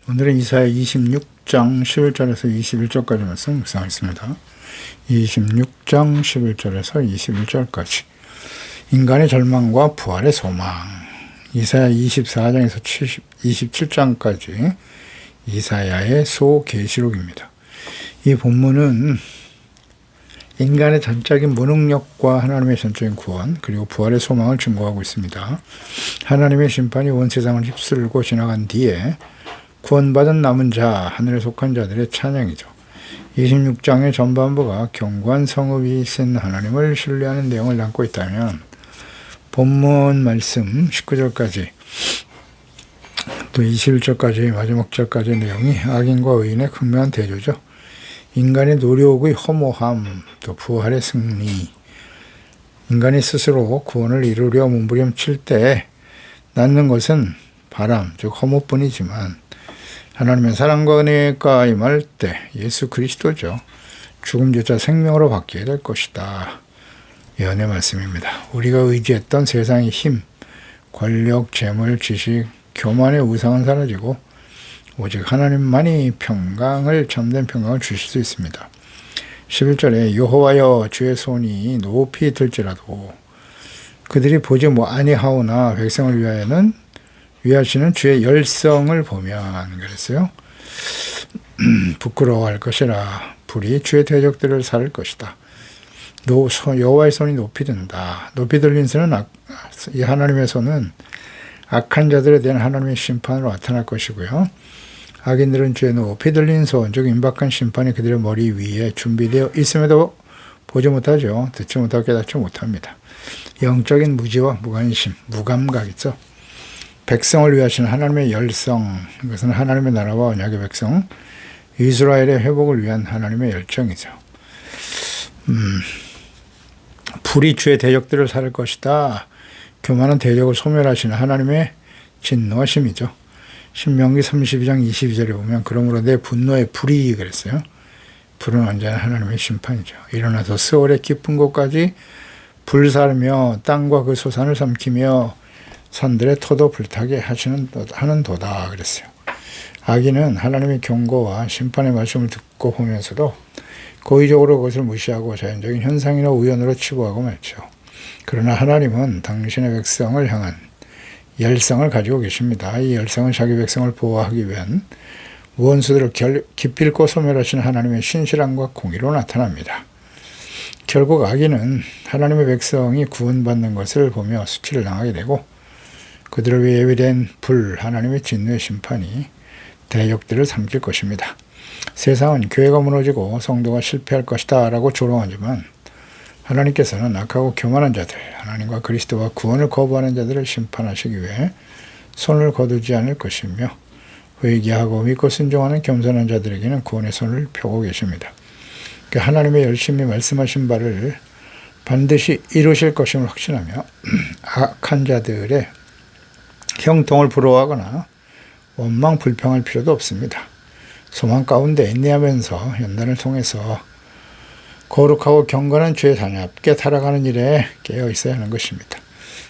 오늘은 이사야 26장 11절에서 21절까지 말씀 묵상하겠습니다. 26장 11절에서 21절까지 인간의 절망과 부활의 소망. 이사야 24장에서 27장까지 이사야의 소계시록입니다. 이 본문은 인간의 전적인 무능력과 하나님의 전적인 구원, 그리고 부활의 소망을 증거하고 있습니다. 하나님의 심판이 온 세상을 휩쓸고 지나간 뒤에 구원받은 남은 자, 하늘에 속한 자들의 찬양이죠. 26장의 전반부가 견고한 성읍이신 하나님을 신뢰하는 내용을 담고 있다면 본문 말씀 19절까지 또 21절까지 마지막 절까지의 내용이 악인과 의인의 극명한 대조죠. 인간의 노력의 허무함, 또 부활의 승리, 인간이 스스로 구원을 이루려 몸부림칠 때 낳는 것은 바람, 즉 허무뿐이지만 하나님의 사랑과 은혜가 임할 때 예수 그리스도죠. 죽음조차 생명으로 바뀌게 될 것이다. 예언의 말씀입니다. 우리가 의지했던 세상의 힘, 권력, 재물, 지식, 교만의 우상은 사라지고 오직 하나님만이 평강을, 참된 평강을 주실 수 있습니다. 11절에 여호와여 주의 손이 높이 들지라도 그들이 보지 아니하오나 백성을 위하시는 주의 열성을 보면 그랬어요. 부끄러워할 것이라 불이 주의 대적들을 살을 것이다. 여호와의 손이 높이 든다. 높이 들린 손은 이 하나님의 손은 악한 자들에 대한 하나님의 심판으로 나타날 것이고요. 악인들은 주의 높이 들린 손, 즉 임박한 심판이 그들의 머리 위에 준비되어 있음에도 보지 못하죠. 듣지 못하고 깨닫지 못합니다. 영적인 무지와 무관심, 무감각이죠. 백성을 위하시는 하나님의 열성, 이것은 하나님의 나라와 언약의 백성, 이스라엘의 회복을 위한 하나님의 열정이죠. 불이 주의 대적들을 살을 것이다. 교만한 대적을 소멸하시는 하나님의 진노하심이죠. 신명기 32장 22절에 보면 그러므로 내 분노의 불이 그랬어요. 불은 언제나 하나님의 심판이죠. 일어나서 스월의 깊은 곳까지 불사르며 땅과 그 소산을 삼키며 산들의 터도 불타게 하는 도다 그랬어요. 악인은 하나님의 경고와 심판의 말씀을 듣고 보면서도 고의적으로 그것을 무시하고 자연적인 현상이나 우연으로 치부하고 말죠. 그러나 하나님은 당신의 백성을 향한 열성을 가지고 계십니다. 이 열성은 자기 백성을 보호하기 위한 원수들을 기필코 소멸하시는 하나님의 신실함과 공의로 나타납니다. 결국 악인은 하나님의 백성이 구원받는 것을 보며 수치를 당하게 되고 그들을 위해 예비된 불, 하나님의 진노의 심판이 대적들을 삼킬 것입니다. 세상은 교회가 무너지고 성도가 실패할 것이다 라고 조롱하지만 하나님께서는 악하고 교만한 자들, 하나님과 그리스도와 구원을 거부하는 자들을 심판하시기 위해 손을 거두지 않을 것이며 회개하고 믿고 순종하는 겸손한 자들에게는 구원의 손을 펴고 계십니다. 하나님의 열심히 말씀하신 바를 반드시 이루실 것임을 확신하며 악한 자들의 형통을 부러워하거나 원망 불평할 필요도 없습니다. 소망 가운데 인내하면서 연단을 통해서 거룩하고 경건한 주의 자녀답게 살아가는 일에 깨어 있어야 하는 것입니다.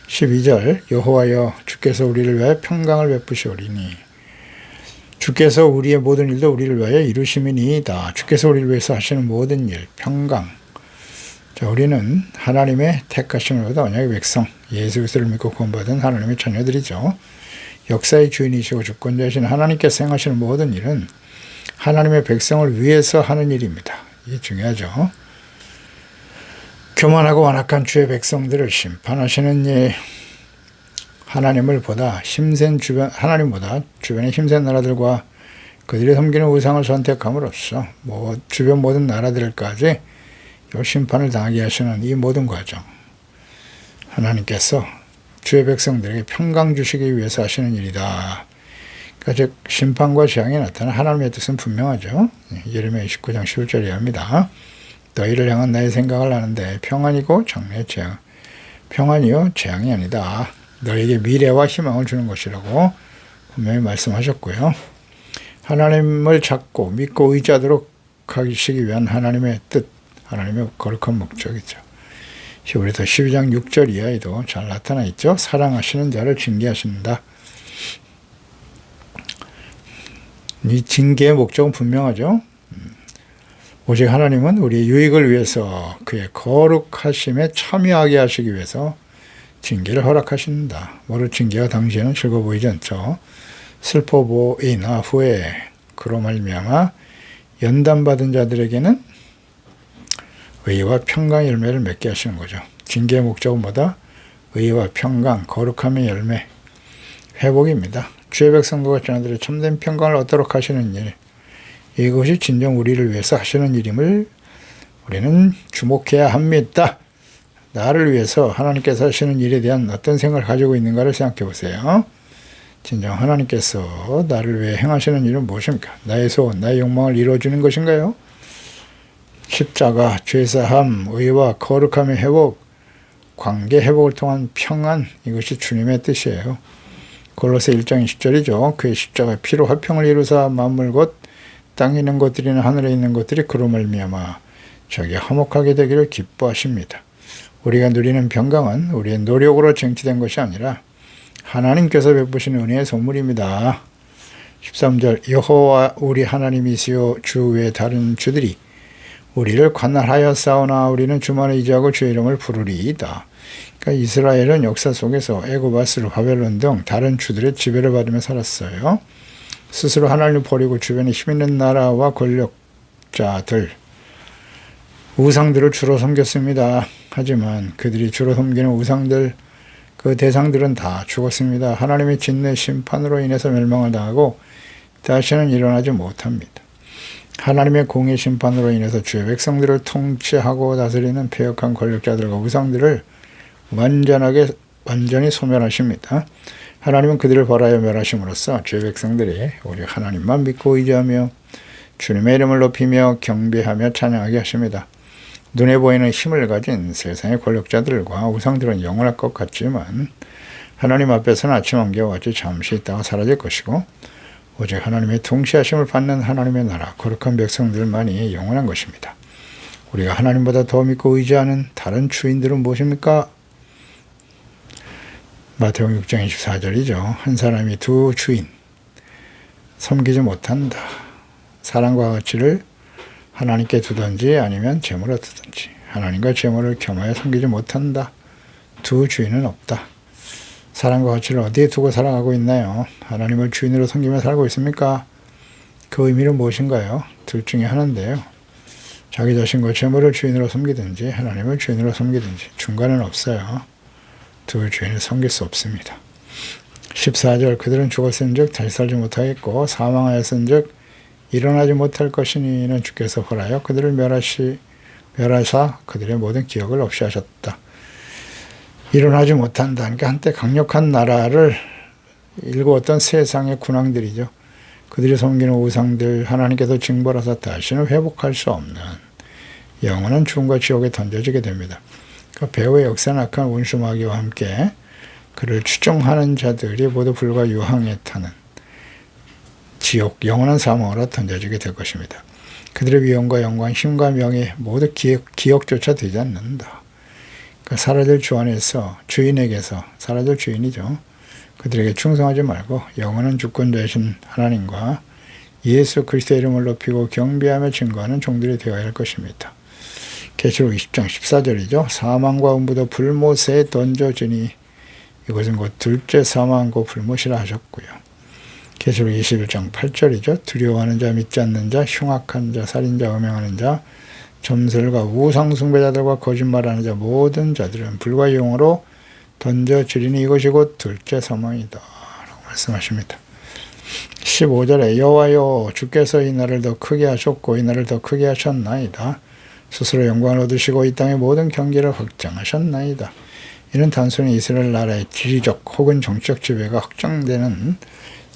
12절 여호와여 주께서 우리를 위하여 평강을 베푸시오리니 주께서 우리의 모든 일도 우리를 위하여 이루심이니이다. 주께서 우리를 위해서 하시는 모든 일, 평강. 자, 우리는 하나님의 택하심을 받아 언약의 백성, 예수 그리스도를 믿고 구원받은 하나님의 자녀들이죠. 역사의 주인이시고 주권자이신 하나님께서 행하시는 모든 일은 하나님의 백성을 위해서 하는 일입니다. 이게 중요하죠. 교만하고 완악한 주의 백성들을 심판하시는 일, 하나님보다 주변의 힘센 나라들과 그들이 섬기는 우상을 선택함으로써 주변 모든 나라들까지 심판을 당하게 하시는 이 모든 과정, 하나님께서 주의 백성들에게 평강 주시기 위해서 하시는 일이다. 그러니까 즉 심판과 재앙이 나타나 하나님의 뜻은 분명하죠. 예레미야 29장 11절에 합니다. 너희를 향한 나의 생각을 아는데 평안이고 장래 재앙, 평안이요 재앙이 아니다. 너희에게 미래와 희망을 주는 것이라고 분명히 말씀하셨고요. 하나님을 찾고 믿고 의지하도록 하시기 위한 하나님의 뜻, 하나님의 거룩한 목적이죠. 히브리서 12장 6절 이하에도 잘 나타나 있죠. 사랑하시는 자를 징계하신다. 이 징계의 목적은 분명하죠. 오직 하나님은 우리의 유익을 위해서 그의 거룩하심에 참여하게 하시기 위해서 징계를 허락하신다. 모르 징계가 당시에는 즐거워 보이지 않죠. 슬퍼 보이나 후에 그로 말미암아 연단받은 자들에게는 의와 평강 열매를 맺게 하시는 거죠. 징계의 목적은 뭐다? 의와 평강, 거룩함의 열매, 회복입니다. 주의 백성과 자녀들의 참된 평강을 얻도록 하시는 일, 이것이 진정 우리를 위해서 하시는 일임을 우리는 주목해야 합니다. 나를 위해서 하나님께서 하시는 일에 대한 어떤 생각을 가지고 있는가를 생각해 보세요. 진정 하나님께서 나를 위해 행하시는 일은 무엇입니까? 나의 소원, 나의 욕망을 이루어주는 것인가요? 십자가, 죄사함, 의와 거룩함의 회복, 관계 회복을 통한 평안, 이것이 주님의 뜻이에요. 골로새 1장 20절이죠. 그의 십자가 피로 화평을 이루사 만물 곧 땅에 있는 것들이나 하늘에 있는 것들이 그로 말미암아 저기 화목하게 되기를 기뻐하십니다. 우리가 누리는 평강은 우리의 노력으로 쟁취된 것이 아니라 하나님께서 베푸신 은혜의 선물입니다. 13절 여호와 우리 하나님이시요 주 외 다른 주들이 우리를 관할하여 싸우나 우리는 주만을 의지하고 주의 이름을 부르리이다. 그러니까 이스라엘은 역사 속에서 애굽, 아수르, 바벨론 등 다른 주들의 지배를 받으며 살았어요. 스스로 하나님을 버리고 주변에 힘있는 나라와 권력자들, 우상들을 주로 섬겼습니다. 하지만 그들이 주로 섬기는 우상들, 그 대상들은 다 죽었습니다. 하나님의 진노의 심판으로 인해서 멸망을 당하고 다시는 일어나지 못합니다. 하나님의 공의 심판으로 인해서 주의 백성들을 통치하고 다스리는 패역한 권력자들과 우상들을 완전히 소멸하십니다. 하나님은 그들을 벌하여 멸하심으로써 주의 백성들이 우리 하나님만 믿고 의지하며 주님의 이름을 높이며 경배하며 찬양하게 하십니다. 눈에 보이는 힘을 가진 세상의 권력자들과 우상들은 영원할 것 같지만 하나님 앞에서는 아침 안개와 같이 잠시 있다가 사라질 것이고 오직 하나님의 통치하심을 받는 하나님의 나라, 거룩한 백성들만이 영원한 것입니다. 우리가 하나님보다 더 믿고 의지하는 다른 주인들은 무엇입니까? 마태복음 6장 24절이죠. 한 사람이 두 주인 섬기지 못한다. 사랑과 가치를 하나님께 두든지 아니면 재물에 두든지 하나님과 재물을 겸하여 섬기지 못한다. 두 주인은 없다. 사랑과 가치를 어디에 두고 살아가고 있나요? 하나님을 주인으로 섬기며 살고 있습니까? 그 의미는 무엇인가요? 둘 중에 하나인데요. 자기 자신과 재물을 주인으로 섬기든지 하나님을 주인으로 섬기든지 중간은 없어요. 두 주인을 섬길 수 없습니다. 14절 그들은 죽었은즉 다시 살지 못하겠고 사망하였은즉 일어나지 못할 것이니 이는 주께서 벌하여 그들을 멸하사 그들의 모든 기억을 없이 하셨다. 일어나지 못한다. 그러니까 한때 강력한 나라를 일구었던 세상의 군왕들이죠. 그들이 섬기는 우상들 하나님께서 징벌하사 다시는 회복할 수 없는 영원한 죽음과 지옥에 던져지게 됩니다. 그 배후의 역사는 악한 원수 마귀와 함께 그를 추종하는 자들이 모두 불과 유황에 타는 지옥, 영원한 사망으로 던져지게 될 것입니다. 그들의 위엄과 영광, 힘과 명예 모두 기억조차 되지 않는다. 그러니까 사라질 주 안에서 주인에게서 사라질 주인이죠. 그들에게 충성하지 말고 영원한 주권자이신 하나님과 예수 그리스도의 이름을 높이고 경배하며 증거하는 종들이 되어야 할 것입니다. 계시록 20장 14절이죠. 사망과 음부도 불못에 던져지니 이것은 곧 둘째 사망과 불못이라 하셨고요. 계시록 21장 8절이죠. 두려워하는 자, 믿지 않는 자, 흉악한 자, 살인자, 음행하는 자, 점술과 우상숭배자들과 거짓말하는 자 모든 자들은 불과 영으로 던져지리니 이것이 곧 둘째 사망이다 라고 말씀하십니다. 15절에 여호와여 주께서 이 날을 더 크게 하셨고 이 날을 더 크게 하셨나이다. 스스로 영광을 얻으시고 이 땅의 모든 경계를 확장하셨나이다. 이는 단순히 이스라엘 나라의 지리적 혹은 정치적 지배가 확장되는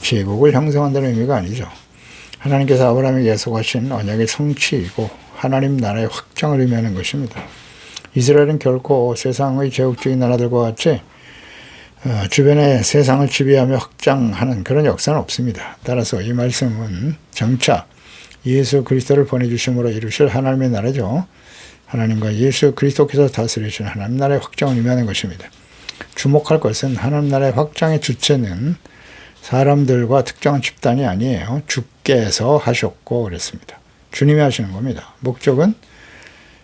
제국을 형성한다는 의미가 아니죠. 하나님께서 아브라함에게 약속하신 언약의 성취이고 하나님 나라의 확장을 의미하는 것입니다. 이스라엘은 결코 세상의 제국적인 나라들과 같이 주변의 세상을 지배하며 확장하는 그런 역사는 없습니다. 따라서 이 말씀은 장차 예수 그리스도를 보내주심으로 이루실 하나님의 나라죠. 하나님과 예수 그리스도께서 다스리시는 하나님 나라의 확장을 의미하는 것입니다. 주목할 것은 하나님 나라의 확장의 주체는 사람들과 특정한 집단이 아니에요. 주께서 하셨고 그랬습니다. 주님이 하시는 겁니다. 목적은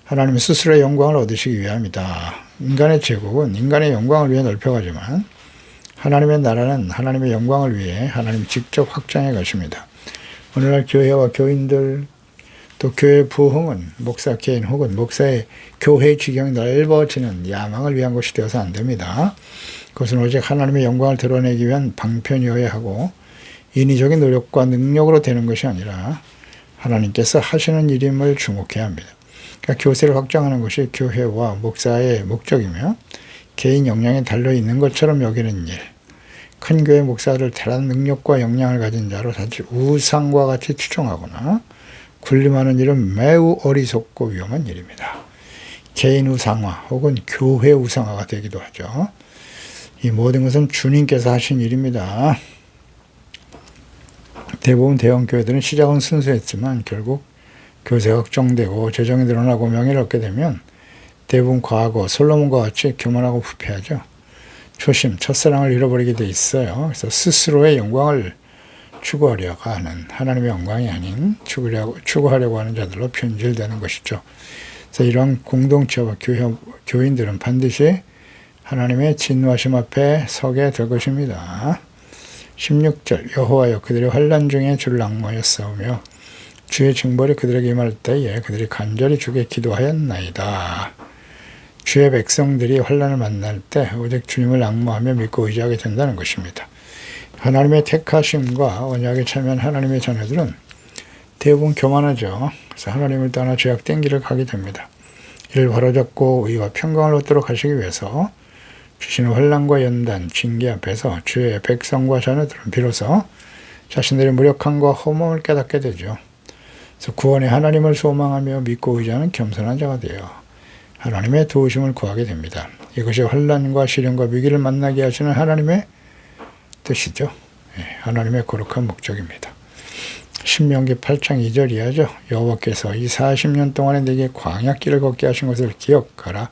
하나님 스스로의 영광을 얻으시기 위함이다. 인간의 제국은 인간의 영광을 위해 넓혀가지만 하나님의 나라는 하나님의 영광을 위해 하나님이 직접 확장해 가십니다. 오늘날 교회와 교인들 또 교회 부흥은 목사 개인 혹은 목사의 교회의 지경이 넓어지는 야망을 위한 것이 되어서 안 됩니다. 그것은 오직 하나님의 영광을 드러내기 위한 방편이어야 하고 인위적인 노력과 능력으로 되는 것이 아니라 하나님께서 하시는 일임을 주목해야 합니다. 그러니까 교세를 확장하는 것이 교회와 목사의 목적이며 개인 역량에 달려있는 것처럼 여기는 일, 큰 교회 목사를 대단한 능력과 역량을 가진 자로 단지 우상과 같이 추종하거나 군림하는 일은 매우 어리석고 위험한 일입니다. 개인 우상화 혹은 교회 우상화가 되기도 하죠. 이 모든 것은 주님께서 하신 일입니다. 대부분 대형 교회들은 시작은 순수했지만 결국 교세가 확정되고 재정이 늘어나고 명예를 얻게 되면 대부분 과거 솔로몬과 같이 교만하고 부패하죠. 초심, 첫사랑을 잃어버리게 돼 있어요. 그래서 스스로의 영광을 추구하려고 하는 하나님의 영광이 아닌 추구하려고 하는 자들로 변질되는 것이죠. 그래서 이러한 공동체와 교인들은 반드시 하나님의 진노하심 앞에 서게 될 것입니다. 16절 여호와여 그들의 환난 중에 주를 앙모하여 싸우며 주의 징벌이 그들에게 임할 때에 그들이 간절히 주께 기도하였나이다. 주의 백성들이 환난을 만날 때 오직 주님을 앙모하며 믿고 의지하게 된다는 것입니다. 하나님의 택하심과 언약에 참여한 하나님의 자녀들은 대부분 교만하죠. 그래서 하나님을 떠나 죄악된 길을 가게 됩니다. 이를 바로잡고 의와 평강을 얻도록 하시기 위해서 주시는 환난과 연단, 징계 앞에서 주의 백성과 자녀들은 비로소 자신들의 무력함과 허무함을 깨닫게 되죠. 그래서 구원의 하나님을 소망하며 믿고 의지하는 겸손한 자가 되어 하나님의 도우심을 구하게 됩니다. 이것이 환난과 시련과 위기를 만나게 하시는 하나님의 뜻이죠. 하나님의 거룩한 목적입니다. 신명기 8장 2절 이하죠. 여호와께서 이 40년 동안에 내게 광야길을 걷게 하신 것을 기억하라.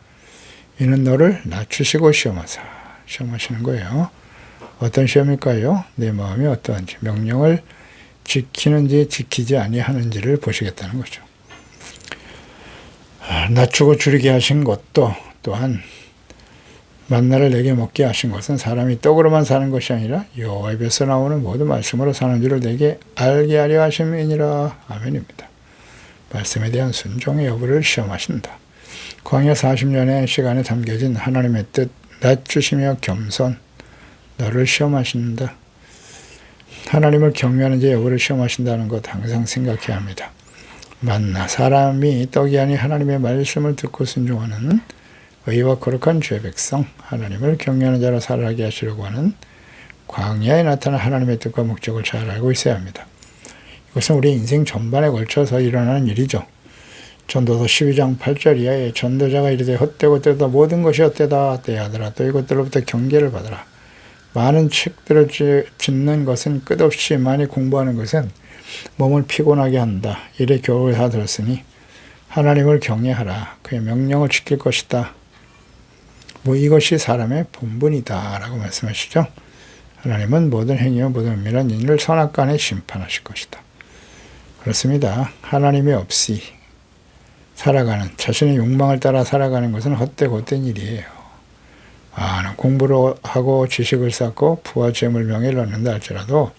이는 너를 낮추시고 시험하시는 거예요. 어떤 시험일까요? 내 마음이 어떠한지, 명령을 지키는지 지키지 아니하는지를 보시겠다는 거죠. 낮추고 줄이게 하신 것도 또한 만나를 내게 먹게 하신 것은 사람이 떡으로만 사는 것이 아니라 여호와 입에서 나오는 모든 말씀으로 사는 줄을 내게 알게 하려 하심이니라. 아멘입니다. 말씀에 대한 순종의 여부를 시험하신다. 광야 40년의 시간에 담겨진 하나님의 뜻, 낮추시며 겸손, 너를 시험하신다. 하나님을 경외하는 자 여부를 시험하신다는 것 항상 생각해야 합니다. 만나 사람이 떡이 아닌 하나님의 말씀을 듣고 순종하는 의와 거룩한 주의 백성, 하나님을 경외하는 자로 살아가게 하시려고 하는 광야에 나타난 하나님의 뜻과 목적을 잘 알고 있어야 합니다. 이것은 우리 인생 전반에 걸쳐서 일어나는 일이죠. 전도서 12장 8절 이하에 전도자가 이르되 헛되고 떼다 모든 것이 헛되다 떼하더라 또 이것들로부터 경계를 받아라. 많은 책들을 짓는 것은 끝없이 많이 공부하는 것은 몸을 피곤하게 한다. 이래 교훈을 다 들었으니 하나님을 경외하라. 그의 명령을 지킬 것이다. 이것이 사람의 본분이다 라고 말씀하시죠. 하나님은 모든 행위와 모든 은밀한 인을 선악간에 심판하실 것이다. 그렇습니다. 하나님이 없이 살아가는, 자신의 욕망을 따라 살아가는 것은 헛되고 헛된 일이에요. 공부를 하고 지식을 쌓고 부와 재물 명예를 얻는다 할지라도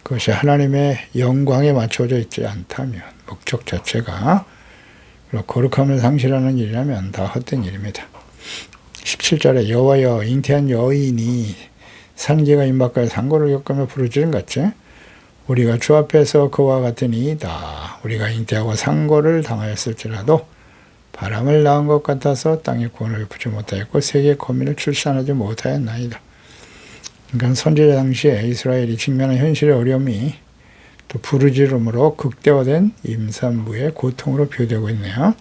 그것이 하나님의 영광에 맞춰져 있지 않다면, 목적 자체가 거룩함을 상실하는 일이라면 다 헛된 일입니다. 17절에 여호와여 잉태한 여인이 산기가 임박하여 상고를 겪으며 부르짖은 같이 우리가 주 앞에서 그와 같으니이다. 우리가 잉태하고 상고를 당하였을지라도 바람을 낳은 것 같아서 땅에 구원을 베푸지 못하였고 세계의 거민을 출산하지 못하였나이다. 그러니까 선지자 당시에 이스라엘이 직면한 현실의 어려움이 또 부르짖음으로 극대화된 임산부의 고통으로 비유되고 있네요.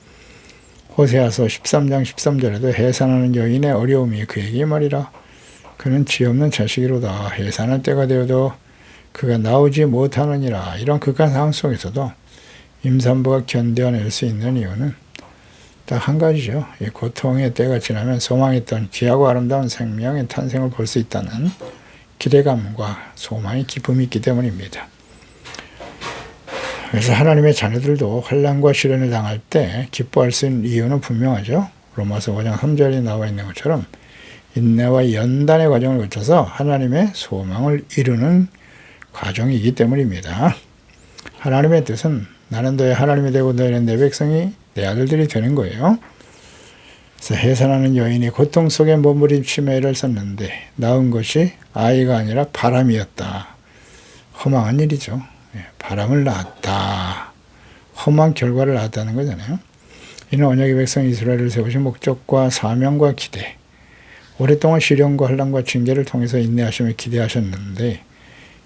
호세아서 13장 13절에도 해산하는 여인의 어려움이 그에게 말이라. 그는 지 없는 자식이로다. 해산할 때가 되어도 그가 나오지 못하느니라. 이런 극한 상황 속에서도 임산부가 견뎌낼 수 있는 이유는 딱 한 가지죠. 이 고통의 때가 지나면 소망했던 귀하고 아름다운 생명의 탄생을 볼 수 있다는 기대감과 소망이 기쁨이 있기 때문입니다. 그래서 하나님의 자녀들도 환난과 시련을 당할 때 기뻐할 수 있는 이유는 분명하죠. 로마서 5장 3절에 나와 있는 것처럼 인내와 연단의 과정을 거쳐서 하나님의 소망을 이루는 과정이기 때문입니다. 하나님의 뜻은 나는 너의 하나님이 되고 너희는 내 백성이 내 아들들이 되는 거예요. 그래서 해산하는 여인이 고통 속에 몸부림치며 애를 썼는데 낳은 것이 아이가 아니라 바람이었다. 허망한 일이죠. 바람을 낳았다. 험한 결과를 낳았다는 거잖아요. 이는 언약의 백성 이스라엘을 세우신 목적과 사명과 기대, 오랫동안 시련과 환난과 징계를 통해서 인내하시며 기대하셨는데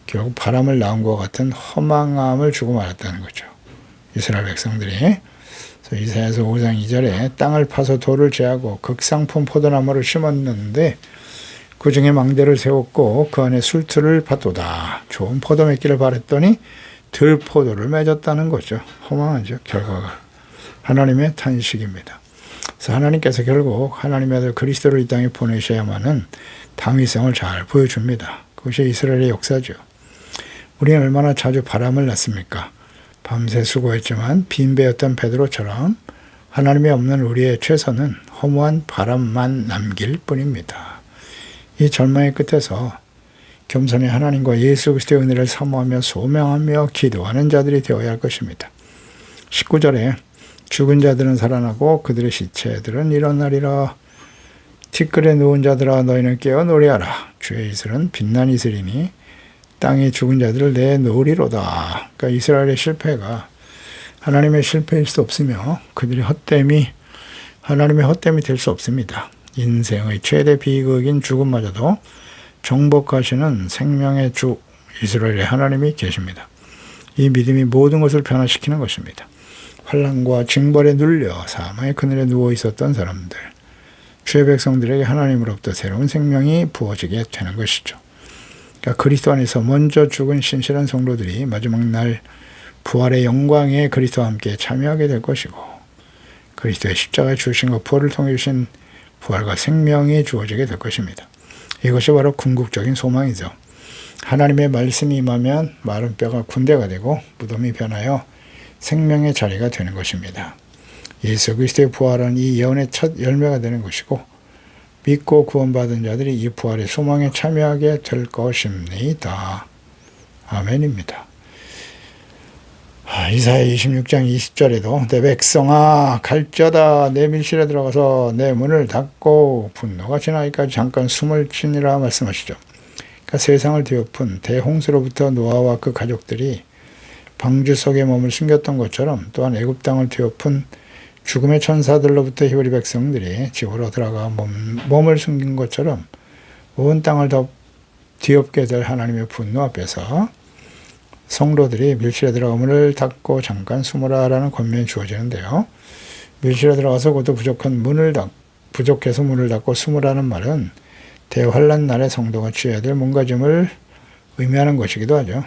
결국 바람을 낳은 것 같은 허망함을 주고 말았다는 거죠. 이스라엘 백성들이. 그래서 이사야서 5장 2절에 땅을 파서 돌을 제하고 극상품 포도나무를 심었는데 그 중에 망대를 세웠고 그 안에 술틀을 밭도다. 좋은 포도 맺기를 바랬더니 들포도를 맺었다는 거죠. 허망하죠. 결과가. 하나님의 탄식입니다. 그래서 하나님께서 결국 하나님의 아들 그리스도를 이 땅에 보내셔야만은 당위성을 잘 보여줍니다. 그것이 이스라엘의 역사죠. 우리는 얼마나 자주 바람을 낳습니까? 밤새 수고했지만 빈배였던 베드로처럼 하나님이 없는 우리의 최선은 허무한 바람만 남길 뿐입니다. 이 절망의 끝에서 겸손히 하나님과 예수 그리스도의 은혜를 사모하며 소명하며 기도하는 자들이 되어야 할 것입니다. 19절에 죽은 자들은 살아나고 그들의 시체들은 일어나리라. 티끌에 누운 자들아 너희는 깨어 노래하라. 주의 이슬은 빛난 이슬이니 땅에 죽은 자들을 내놓으리로다. 그러니까 이스라엘의 실패가 하나님의 실패일 수 없으며 그들의 헛됨이 하나님의 헛됨이 될 수 없습니다. 인생의 최대 비극인 죽음마저도 정복하시는 생명의 주 이스라엘의 하나님이 계십니다. 이 믿음이 모든 것을 변화시키는 것입니다. 환난과 징벌에 눌려 사망의 그늘에 누워 있었던 사람들, 주의 백성들에게 하나님으로부터 새로운 생명이 부어지게 되는 것이죠. 그러니까 그리스도 안에서 먼저 죽은 신실한 성도들이 마지막 날 부활의 영광에 그리스도와 함께 참여하게 될 것이고 그리스도의 십자가에 주신 부활을 통해 주신 부활과 생명이 주어지게 될 것입니다. 이것이 바로 궁극적인 소망이죠. 하나님의 말씀이 임하면 마른 뼈가 군대가 되고 무덤이 변하여 생명의 자리가 되는 것입니다. 예수 그리스도의 부활은 이 예언의 첫 열매가 되는 것이고 믿고 구원받은 자들이 이 부활의 소망에 참여하게 될 것입니다. 아멘입니다. 이사야 26장 20절에도 내 백성아 갈지어다 내 밀실에 들어가서 내 문을 닫고 분노가 지나기까지 잠깐 숨을 쉬니라 말씀하시죠. 그러니까 세상을 뒤엎은 대홍수로부터 노아와 그 가족들이 방주 속에 몸을 숨겼던 것처럼 또한 애굽 땅을 뒤엎은 죽음의 천사들로부터 히브리 백성들이 집으로 들어가 몸을 숨긴 것처럼 온 땅을 뒤엎게 될 하나님의 분노 앞에서 성도들이 밀실에 들어가 문을 닫고 잠깐 숨으라 라는 권면이 주어지는데요. 밀실에 들어가서 그것도 부족해서 문을 닫고 숨으라는 말은 대환란 날에 성도가 취해야 될 몸가짐을 의미하는 것이기도 하죠.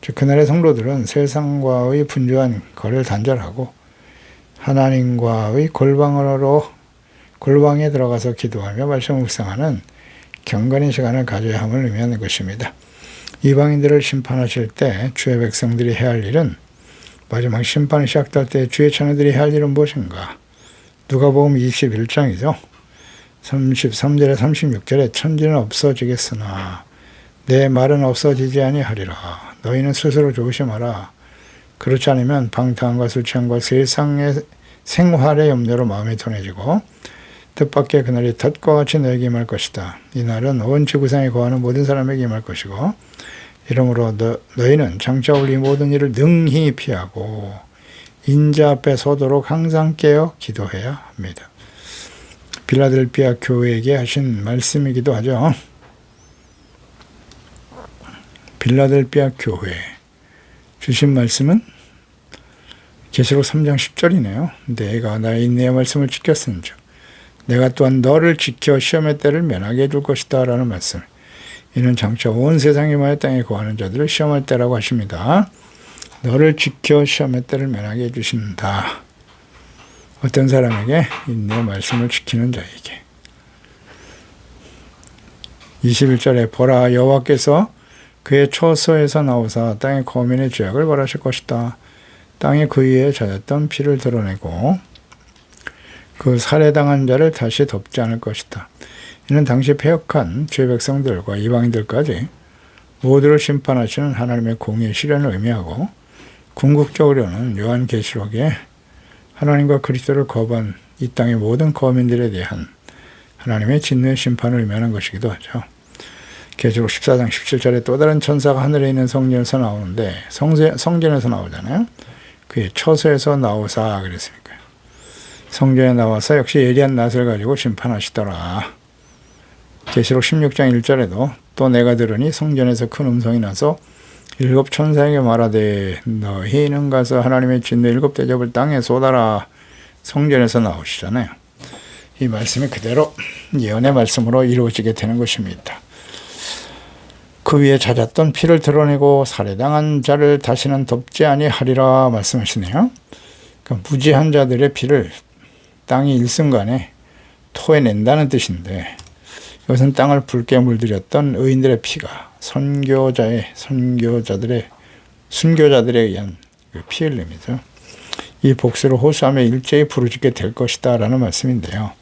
즉 그날의 성도들은 세상과의 분주한 거리를 단절하고 하나님과의 골방에 들어가서 기도하며 말씀을 묵상하는 경건의 시간을 가져야 함을 의미하는 것입니다. 이방인들을 심판하실 때 주의 백성들이 해야 할 일은 마지막 심판이 시작될 때 주의 자녀들이 해야 할 일은 무엇인가? 누가복음 21장이죠. 33절에 36절에 천지는 없어지겠으나 내 말은 없어지지 아니하리라. 너희는 스스로 조심하라. 그렇지 않으면 방탕함과 술 취함과 세상의 생활의 염려로 마음이 둔해지고 뜻밖의 그날이 덫과 같이 너에게 임할 것이다. 이 날은 온 지구상에 거하는 모든 사람에게 임할 것이고 이러므로 너희는 장차 올 이 모든 일을 능히 피하고 인자 앞에 서도록 항상 깨어 기도해야 합니다. 빌라델피아 교회에게 하신 말씀이기도 하죠. 빌라델피아 교회 주신 말씀은 계시록 3장 10절이네요. 내가 나의 인내의 말씀을 지켰은즉 내가 또한 너를 지켜 시험의 때를 면하게 해줄 것이다 라는 말씀. 이는 장차 온 세상에 만의 땅에 거하는 자들을 시험할 때라고 하십니다. 너를 지켜 시험의 때를 면하게 해주신다. 어떤 사람에게 인내의 말씀을 지키는 자에게. 21절에 보라 여호와께서 그의 처소에서 나오사 땅의 거민의 죄악을 벌하실 것이다. 땅에 그 위에 젖었던 피를 드러내고 그 살해당한 자를 다시 덮지 않을 것이다. 이는 당시 패역한 죄 백성들과 이방인들까지 모두를 심판하시는 하나님의 공의의 실현을 의미하고 궁극적으로는 요한계시록에 하나님과 그리스도를 거부한 이 땅의 모든 거민들에 대한 하나님의 진노의 심판을 의미하는 것이기도 하죠. 계시록 14장 17절에 또 다른 천사가 하늘에 있는 성전에서 나오는데 성전에서 나오잖아요. 그의 처소에서 나오사 그랬으니까요. 성전에 나와서 역시 예리한 낫을 가지고 심판하시더라. 계시록 16장 1절에도 또 내가 들으니 성전에서 큰 음성이 나서 7 천사에게 말하되 너희는 가서 하나님의 진노 7 대접을 땅에 쏟아라. 성전에서 나오시잖아요. 이 말씀이 그대로 예언의 말씀으로 이루어지게 되는 것입니다. 그 위에 잦았던 피를 드러내고 살해당한 자를 다시는 덮지 아니하리라 말씀하시네요. 그러니까 무지한 자들의 피를 땅이 일순간에 토해낸다는 뜻인데 이것은 땅을 붉게 물들였던 의인들의 피가 순교자들에 의한 피 흘림이죠. 이 복수를 호소하며 일제히 부르짖게 될 것이다 라는 말씀인데요.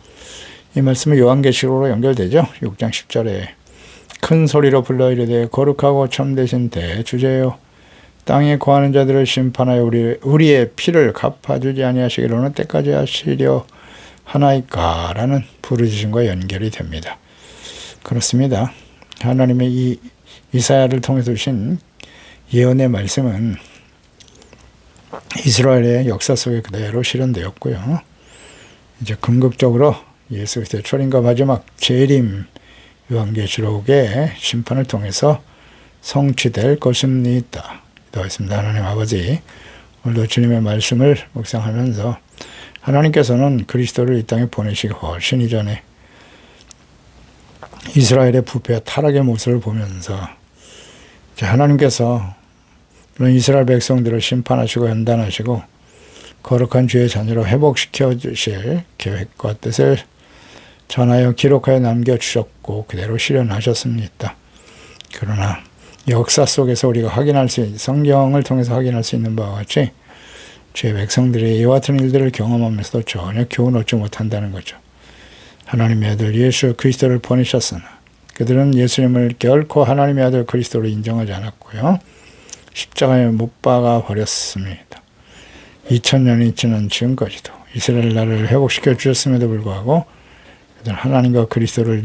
이 말씀은 요한계시록으로 연결되죠. 6장 10절에 큰 소리로 불러 이르되 거룩하고 참되신 대주제여 땅에 거하는 자들을 심판하여 우리의 피를 갚아주지 아니하시기를 어느 때까지 하시려 하나이까 라는 부르짖음과 연결이 됩니다. 그렇습니다. 하나님의 이 이사야를 통해서 주신 예언의 말씀은 이스라엘의 역사 속에 그대로 실현되었고요. 이제 궁극적으로 예수 그리스도의 초림과 마지막 재림 요한계시록의 심판을 통해서 성취될 것입니다. 기도하겠습니다. 하나님 아버지, 오늘도 주님의 말씀을 묵상하면서 하나님께서는 그리스도를 이 땅에 보내시기 훨씬 이전에 이스라엘의 부패와 타락의 모습을 보면서 하나님께서 물론 이스라엘 백성들을 심판하시고 연단하시고 거룩한 주의 자녀로 회복시켜 주실 계획과 뜻을 전하여 기록하여 남겨주셨고 그대로 실현하셨습니다. 그러나 역사 속에서 우리가 성경을 통해서 확인할 수 있는 바와 같이 죄 백성들이 이와 같은 일들을 경험하면서도 전혀 교훈 얻지 못한다는 거죠. 하나님의 아들 예수 그리스도를 보내셨으나 그들은 예수님을 결코 하나님의 아들 그리스도로 인정하지 않았고요. 십자가에 못 박아 버렸습니다. 2000년이 지난 지금까지도 이스라엘 나라를 회복시켜 주셨음에도 불구하고 하나님과 그리스도를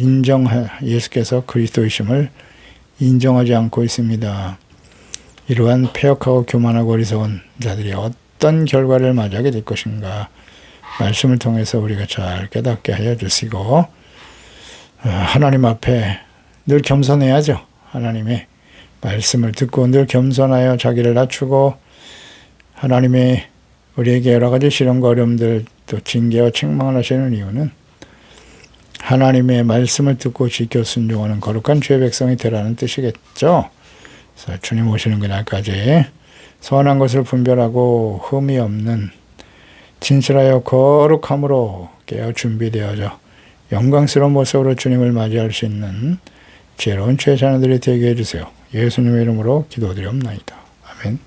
예수께서 그리스도이심을 인정하지 않고 있습니다. 이러한 패역하고 교만하고 어리석은 자들이 어떤 결과를 맞이하게 될 것인가 말씀을 통해서 우리가 잘 깨닫게 하여 주시고 하나님 앞에 늘 겸손해야죠. 하나님의 말씀을 듣고 늘 겸손하여 자기를 낮추고 하나님의 우리에게 여러 가지 시련과 어려움들 또 징계와 책망을 하시는 이유는 하나님의 말씀을 듣고 지켜 순종하는 거룩한 주의 백성이 되라는 뜻이겠죠. 그래서 주님 오시는 그날까지 선한 것을 분별하고 흠이 없는 진실하여 거룩함으로 깨어 준비되어져 영광스러운 모습으로 주님을 맞이할 수 있는 지혜로운 주의 자녀들이 되게 해주세요. 예수님의 이름으로 기도드리옵나이다. 아멘.